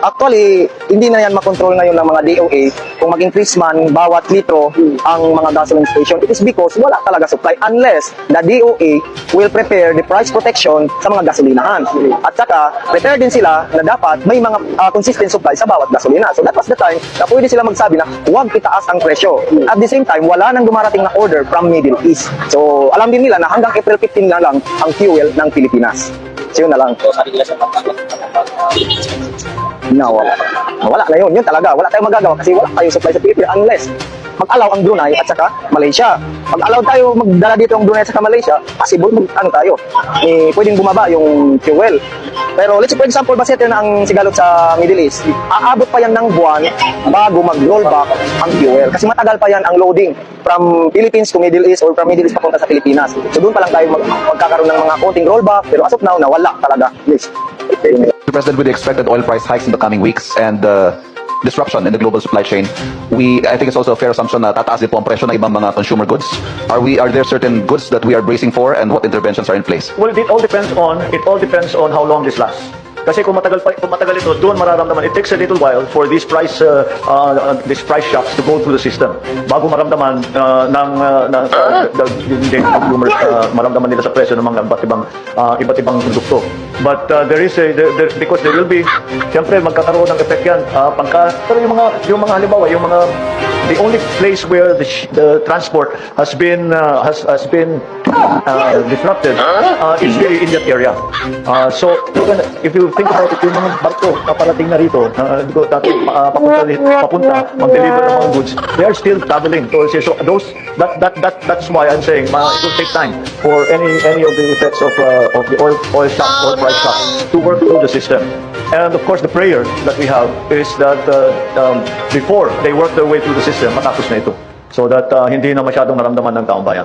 Actually, hindi na yan makontrol ngayon ng mga DOA kung mag-increase man bawat litro ang mga gasoline station. It is because wala talaga supply unless the DOA will prepare the price protection sa mga gasolinahan. At saka, prepare din sila na dapat may mga consistent supply sa bawat gasolina. So that was the time na pwede sila magsabi na huwag itaas ang presyo. At the same time, wala nang dumarating na order from Middle East. So alam din nila na hanggang April 15 na lang ang fuel ng Pilipinas. So yun na lang. So sabi nila sa Wala na yun. Yun talaga. Wala tayong magagawa kasi wala tayong supply sa Pilipinas unless mag-allow ang Brunei at saka Malaysia. Pag-allow tayo magdala dito ang Brunei at saka Malaysia, possible pwedeng bumaba yung fuel. Pero let's say for example, basete na ang sigalot sa Middle East, aabot pa yan ng buwan bago mag-rollback ang fuel. Kasi matagal pa yan ang loading from Philippines to Middle East or from Middle East papunta sa Pilipinas. So doon pa lang tayo magkakaroon ng mga konting rollback. Pero as of now, nawala talaga. Yes. Mr. President, with the expected oil price hikes in the coming weeks and disruption in the global supply chain, I think it's also a fair assumption na tataas din po ang presyo ng ibang mga consumer goods. Are there certain goods that we are bracing for, and what interventions are in place? Well, it all depends on how long this lasts. Kasi kung matagal ito, doon mararamdaman. It takes a little while for these price shocks to go through the system. Bago maramdaman consumers, maramdaman nila sa presyo ng mga iba't ibang produkto. But because there will be, siyempre magkakaroon ng effect yan. Pero yung mga halimbawa, the only place where the transport has been disrupted is really in that area. So if you think about it, yung mga barko na parating na rito, papunta, mag-deliver ng mga goods, they are still traveling. So that's why I'm saying it will take time for any of the effects of the oil shock or price shock to work through the system. And of course, the prayer that we have is that before they work their way through the system, matapos na ito. So that hindi na masyadong maramdaman ng taong bayan.